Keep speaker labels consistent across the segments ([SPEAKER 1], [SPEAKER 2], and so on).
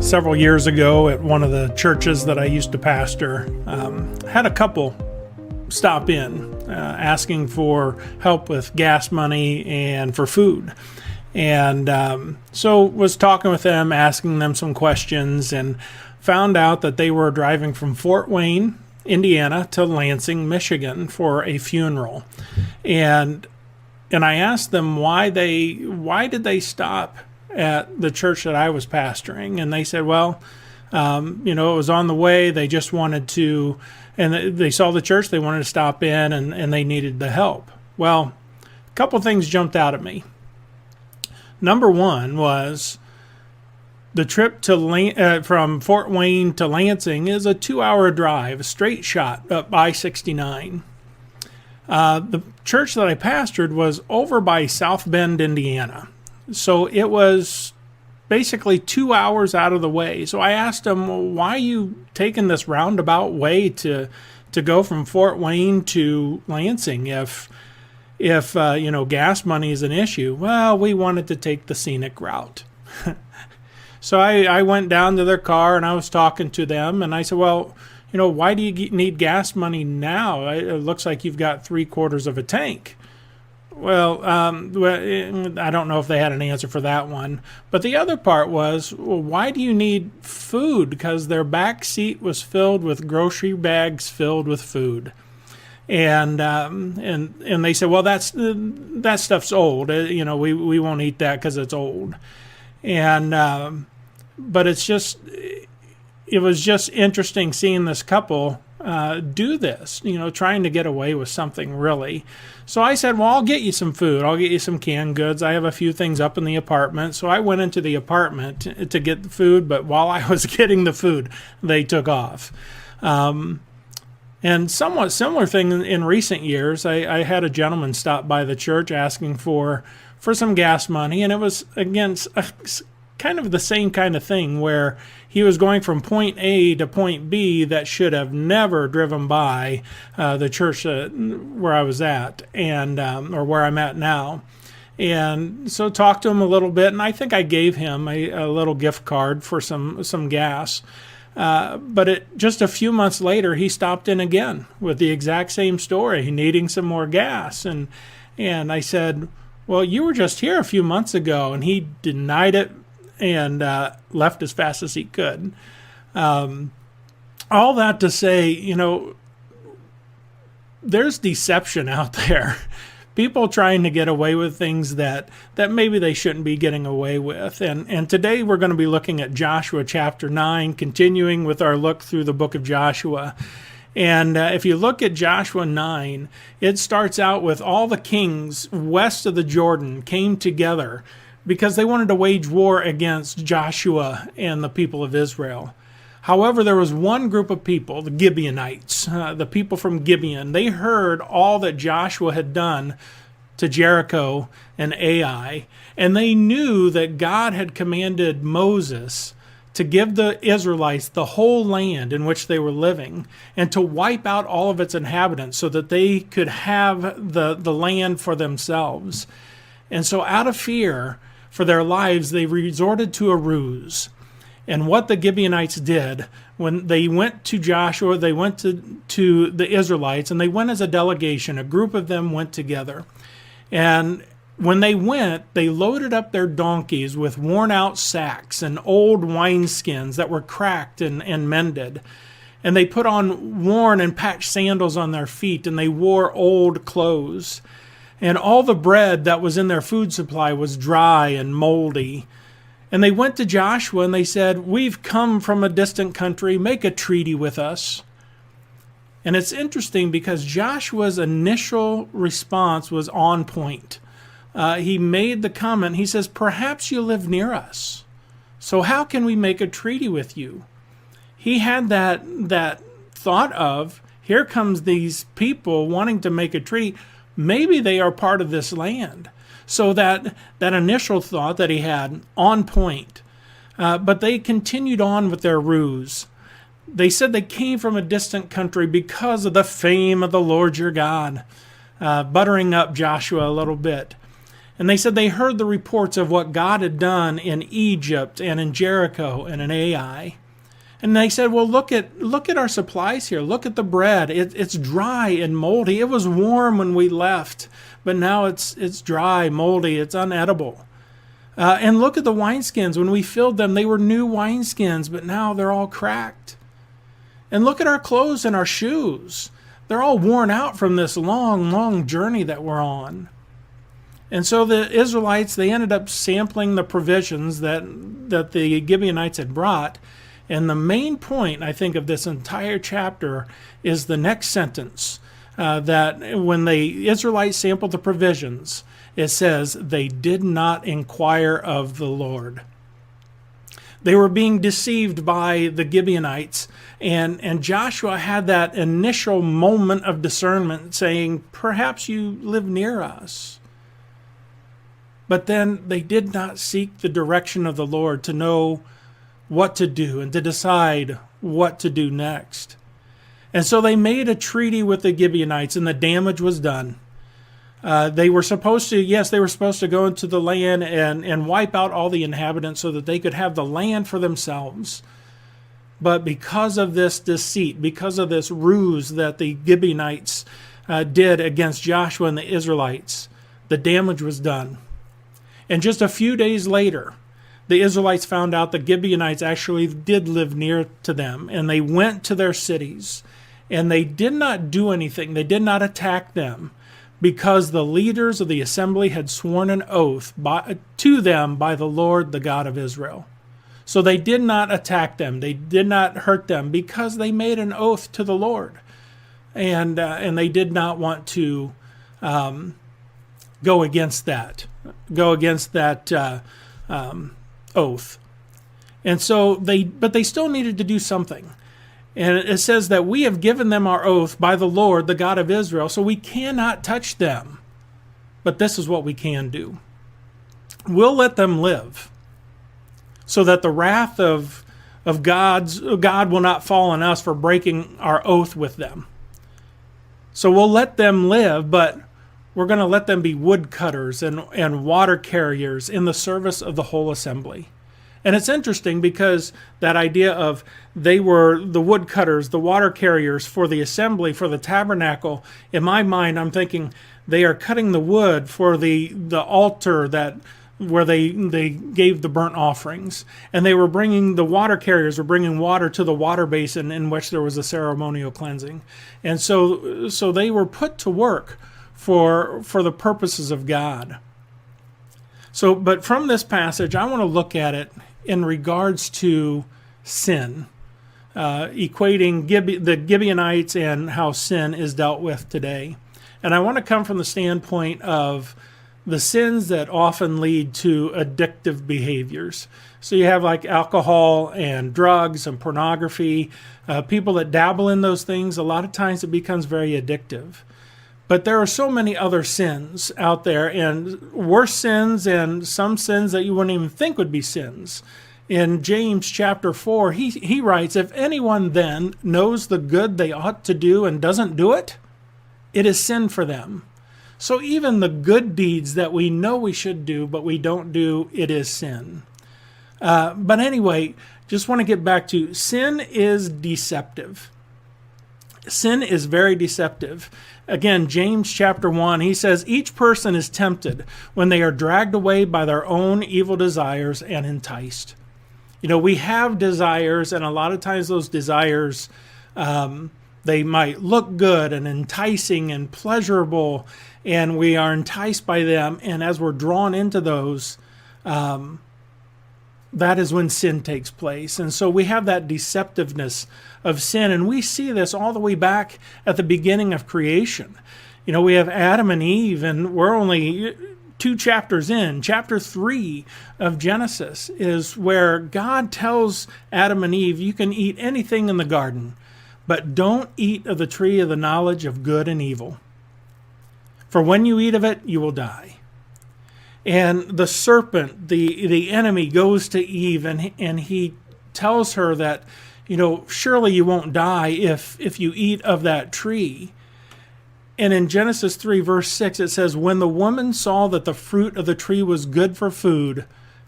[SPEAKER 1] several years ago at one of the churches that I used to pastor, had a couple stop in asking for help with gas money and for food. And so was talking with them, asking them some questions, and found out that they were driving from Fort Wayne, Indiana to Lansing, Michigan for a funeral. And I asked them why did they stop at the church that I was pastoring? And they said, well, it was on the way. They just wanted to, and they saw the church, they wanted to stop in, and they needed the help. Well, a couple things jumped out at me. Number one was the trip to from Fort Wayne to Lansing is a 2-hour drive, a straight shot up I-69. The church that I pastored was over by South Bend, Indiana. So it was basically 2 hours out of the way. So I asked him, well, why are you taking this roundabout way to go from Fort Wayne to Lansing if gas money is an issue? Well, we wanted to take the scenic route. So I went down to their car and I was talking to them, and I said, well, why do you need gas money now? It looks like you've got 3/4 of a tank. Well, I don't know if they had an answer for that one. But the other part was, well, why do you need food? Because their back seat was filled with grocery bags filled with food. And they said, well, that stuff's old. We won't eat that because it's old. And but it was just interesting seeing this couple do this, trying to get away with something, really. So I said, well, I'll get you some food. I'll get you some canned goods. I have a few things up in the apartment. So I went into the apartment to get the food, but while I was getting the food, they took off. And somewhat similar thing in recent years, I had a gentleman stop by the church asking for some gas money, and it was, again, kind of the same kind of thing where he was going from point A to point B that should have never driven by the church where I was at, and or where I'm at now. And so talked to him a little bit, and I think I gave him a little gift card for some gas. But just a few months later, he stopped in again with the exact same story, needing some more gas. And I said, well, you were just here a few months ago, and he denied it and left as fast as he could. All that to say, there's deception out there. People trying to get away with things that maybe they shouldn't be getting away with. And today we're going to be looking at Joshua chapter 9, continuing with our look through the book of Joshua. And if you look at Joshua 9, it starts out with all the kings west of the Jordan came together because they wanted to wage war against Joshua and the people of Israel. However, there was one group of people, the Gibeonites, the people from Gibeon. They heard all that Joshua had done to Jericho and Ai, and they knew that God had commanded Moses to give the Israelites the whole land in which they were living and to wipe out all of its inhabitants so that they could have the land for themselves. And so out of fear for their lives, they resorted to a ruse. And what the Gibeonites did, when they went to Joshua, they went to the Israelites, and they went as a delegation. A group of them went together. And when they went, they loaded up their donkeys with worn-out sacks and old wineskins that were cracked and mended. And they put on worn and patched sandals on their feet, and they wore old clothes. And all the bread that was in their food supply was dry and moldy. And they went to Joshua and they said, we've come from a distant country, make a treaty with us. And it's interesting because Joshua's initial response was on point. He made the comment, he says, perhaps you live near us. So how can we make a treaty with you? He had that thought of, here comes these people wanting to make a treaty. Maybe they are part of this land. So that initial thought that he had, on point. But they continued on with their ruse. They said they came from a distant country because of the fame of the Lord your God, buttering up Joshua a little bit. And they said they heard the reports of what God had done in Egypt and in Jericho and in Ai. And they said, well, look at our supplies here. Look at the bread. It's dry and moldy. It was warm when we left, but now it's dry, moldy. It's unedible. And look at the wineskins. When we filled them, they were new wineskins, but now they're all cracked. And look at our clothes and our shoes. They're all worn out from this long, long journey that we're on. And so the Israelites, they ended up sampling the provisions that the Gibeonites had brought. And the main point, I think, of this entire chapter is the next sentence, that when the Israelites sampled the provisions, it says, they did not inquire of the Lord. They were being deceived by the Gibeonites, and Joshua had that initial moment of discernment saying, perhaps you live near us. But then they did not seek the direction of the Lord to know what to do and to decide what to do next. And so they made a treaty with the Gibeonites, and the damage was done. They were supposed to go into the land and wipe out all the inhabitants so that they could have the land for themselves. But because of this deceit, because of this ruse that the Gibeonites did against Joshua and the Israelites, the damage was done. And just a few days later, the Israelites found out the Gibeonites actually did live near to them, and they went to their cities, and they did not do anything. They did not attack them because the leaders of the assembly had sworn an oath to them by the Lord, the God of Israel. So they did not attack them. They did not hurt them because they made an oath to the Lord, and they did not want to go against that oath. And so they still needed to do something. And it says that we have given them our oath by the Lord, the God of Israel, so we cannot touch them. But this is what we can do. We'll let them live so that the wrath of God will not fall on us for breaking our oath with them. So we'll let them live, but we're going to let them be woodcutters and water carriers in the service of the whole assembly. And it's interesting because that idea of they were the woodcutters, the water carriers for the assembly, for the tabernacle, in my mind, I'm thinking they are cutting the wood for the altar where they gave the burnt offerings. And they were the water carriers were bringing water to the water basin in which there was a ceremonial cleansing. And so they were put to work for the purposes of God. So, but from this passage, I want to look at it in regards to sin, equating the Gibeonites and how sin is dealt with today. And I want to come from the standpoint of the sins that often lead to addictive behaviors. So you have like alcohol and drugs and pornography. People that dabble in those things, a lot of times it becomes very addictive. But there are so many other sins out there, and worse sins, and some sins that you wouldn't even think would be sins. In James chapter 4, he writes, if anyone then knows the good they ought to do and doesn't do it, it is sin for them. So even the good deeds that we know we should do, but we don't do, it is sin. But anyway, just want to get back to sin is deceptive. Sin is very deceptive. Again, James chapter 1, he says, each person is tempted when they are dragged away by their own evil desires and enticed. You know, we have desires, and a lot of times those desires, they might look good and enticing and pleasurable, and we are enticed by them. And as we're drawn into those, that is when sin takes place. And so we have that deceptiveness of sin. And we see this all the way back at the beginning of creation. You know, we have Adam and Eve, and we're only 2 chapters in. Chapter 3 of Genesis is where God tells Adam and Eve, you can eat anything in the garden, but don't eat of the tree of the knowledge of good and evil. For when you eat of it, you will die. And the serpent, the enemy, goes to Eve, and he tells her that, you know, surely you won't die if you eat of that tree. And in Genesis 3, verse 6, it says, when the woman saw that the fruit of the tree was good for food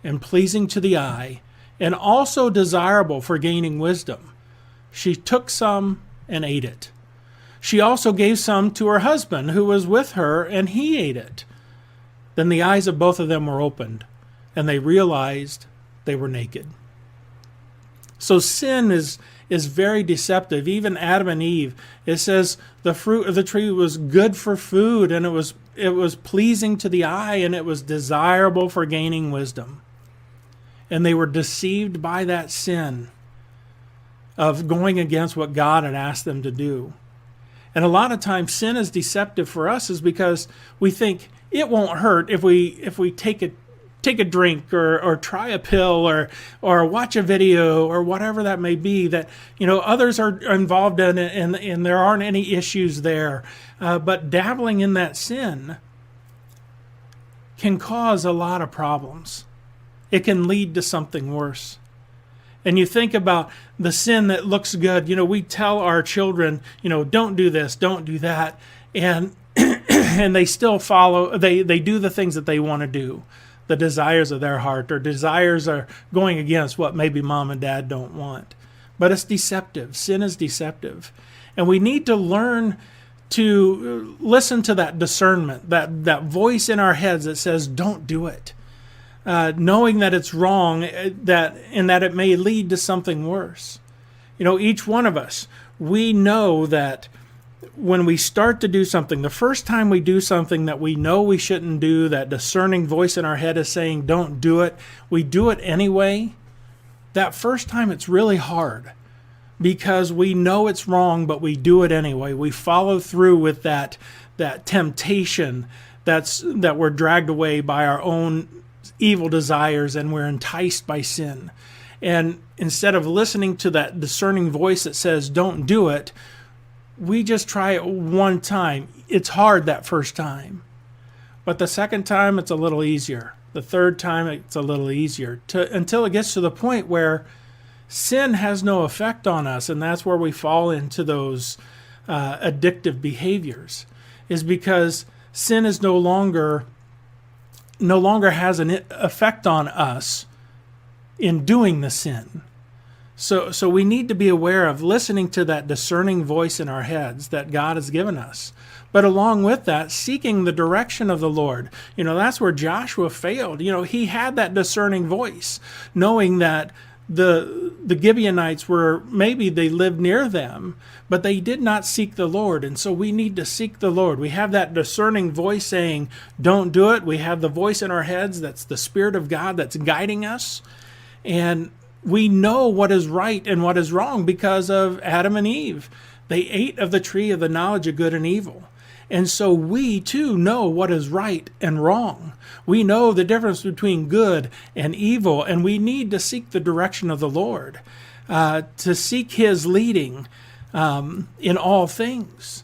[SPEAKER 1] and pleasing to the eye, and also desirable for gaining wisdom, she took some and ate it. She also gave some to her husband who was with her, and he ate it. Then the eyes of both of them were opened, and they realized they were naked. So sin is very deceptive. Even Adam and Eve, it says the fruit of the tree was good for food, and it was pleasing to the eye, and it was desirable for gaining wisdom. And they were deceived by that sin of going against what God had asked them to do. And a lot of times sin is deceptive for us is because we think it won't hurt if we take a drink or try a pill or watch a video or whatever that may be, that others are involved in it and there aren't any issues there. But dabbling in that sin can cause a lot of problems. It can lead to something worse. And you think about the sin that looks good. We tell our children, don't do this, don't do that. And and they still follow, they do the things that they want to do. The desires of their heart, or desires are going against what maybe mom and dad don't want. But it's deceptive. Sin is deceptive. And we need to learn to listen to that discernment, that voice in our heads that says, don't do it. Knowing that it's wrong, and that it may lead to something worse. Each one of us, we know that when we start to do something, the first time we do something that we know we shouldn't do, that discerning voice in our head is saying, don't do it, we do it anyway. That first time it's really hard because we know it's wrong, but we do it anyway. We follow through with that temptation that we're dragged away by our own evil desires, and we're enticed by sin. And instead of listening to that discerning voice that says, don't do it, we just try it one time. It's hard that first time. But the second time, it's a little easier. The third time, it's a little easier. Until it gets to the point where sin has no effect on us, and that's where we fall into those addictive behaviors, is because sin is no longer has an effect on us in doing the sin. So we need to be aware of listening to that discerning voice in our heads that God has given us. But along with that, seeking the direction of the Lord. That's where Joshua failed. He had that discerning voice, knowing that the Gibeonites maybe they lived near them, but they did not seek the Lord. And so we need to seek the Lord. We have that discerning voice saying, don't do it. We have the voice in our heads that's the Spirit of God that's guiding us. And we know what is right and what is wrong because of Adam and Eve. They ate of the tree of the knowledge of good and evil. And so we too know what is right and wrong. We know the difference between good and evil, and we need to seek the direction of the Lord, to seek His leading in all things,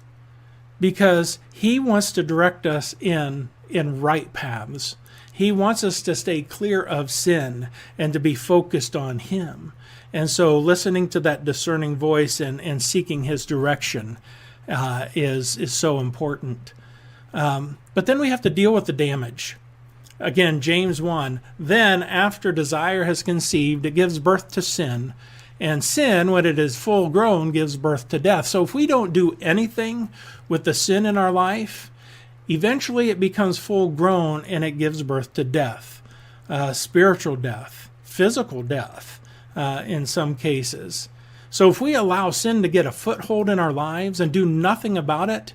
[SPEAKER 1] because He wants to direct us in right paths. He wants us to stay clear of sin and to be focused on Him. And so listening to that discerning voice and seeking His direction is so important. But then we have to deal with the damage. Again, James 1, then after desire has conceived, it gives birth to sin. And sin, when it is full grown, gives birth to death. So if we don't do anything with the sin in our life, eventually it becomes full grown and it gives birth to death, spiritual death, physical death in some cases. So if we allow sin to get a foothold in our lives and do nothing about it,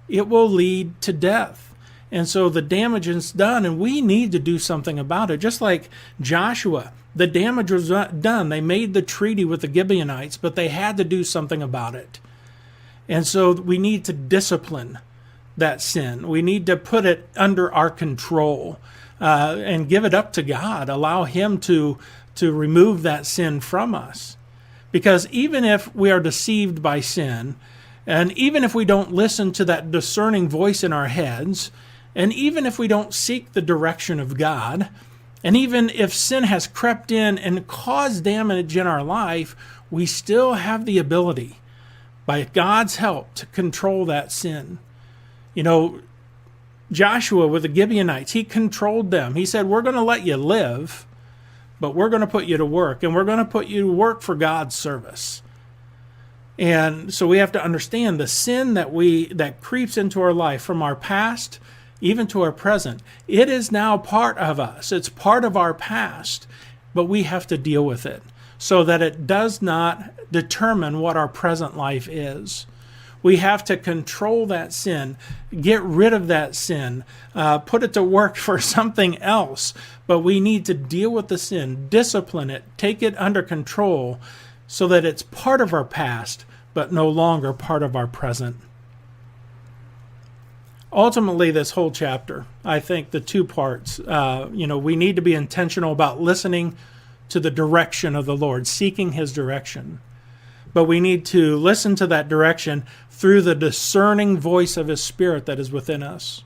[SPEAKER 1] it will lead to death. And so the damage is done, and we need to do something about it. Just like Joshua, the damage was done. They made the treaty with the Gibeonites, but they had to do something about it. And so we need to discipline that sin. We need to put it under our control and give it up to God. Allow Him to remove that sin from us. Because even if we are deceived by sin, and even if we don't listen to that discerning voice in our heads, and even if we don't seek the direction of God, and even if sin has crept in and caused damage in our life, we still have the ability, by God's help, to control that sin. You know, Joshua with the Gibeonites, he controlled them. He said, we're going to let you live, but we're going to put you to work, and we're going to put you to work for God's service. And so we have to understand the sin that creeps into our life from our past, even to our present. It is now part of us. It's part of our past, but we have to deal with it so that it does not determine what our present life is. We have to control that sin, get rid of that sin, put it to work for something else. But we need to deal with the sin, discipline it, take it under control so that it's part of our past, but no longer part of our present. Ultimately, this whole chapter, I think the two parts, we need to be intentional about listening to the direction of the Lord, seeking His direction. But we need to listen to that direction through the discerning voice of His Spirit that is within us.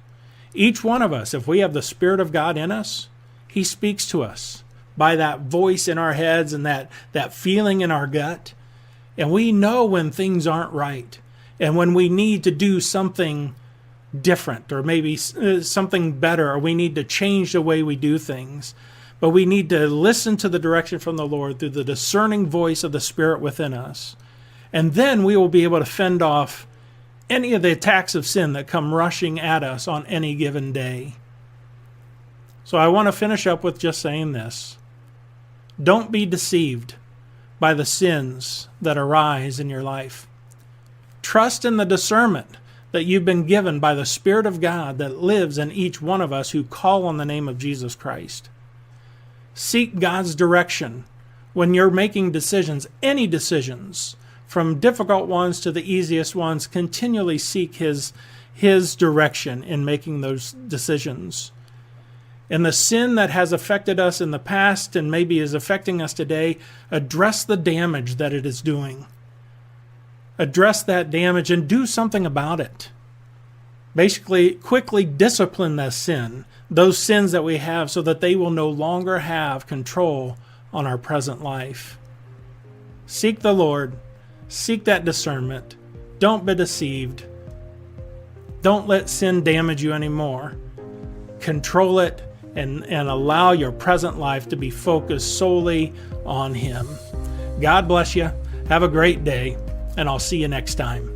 [SPEAKER 1] Each one of us, if we have the Spirit of God in us, He speaks to us by that voice in our heads and that feeling in our gut. And we know when things aren't right and when we need to do something different or maybe something better, or we need to change the way we do things. But we need to listen to the direction from the Lord through the discerning voice of the Spirit within us. And then we will be able to fend off any of the attacks of sin that come rushing at us on any given day. So I want to finish up with just saying this. Don't be deceived by the sins that arise in your life. Trust in the discernment that you've been given by the Spirit of God that lives in each one of us who call on the name of Jesus Christ. Seek God's direction when you're making decisions, any decisions, from difficult ones to the easiest ones. Continually seek His direction in making those decisions. And the sin that has affected us in the past and maybe is affecting us today, address the damage that it is doing. Address that damage and do something about it. Basically, quickly discipline that sin, those sins that we have, so that they will no longer have control on our present life. Seek the Lord. Seek that discernment. Don't be deceived. Don't let sin damage you anymore. Control it and allow your present life to be focused solely on Him. God bless you. Have a great day, and I'll see you next time.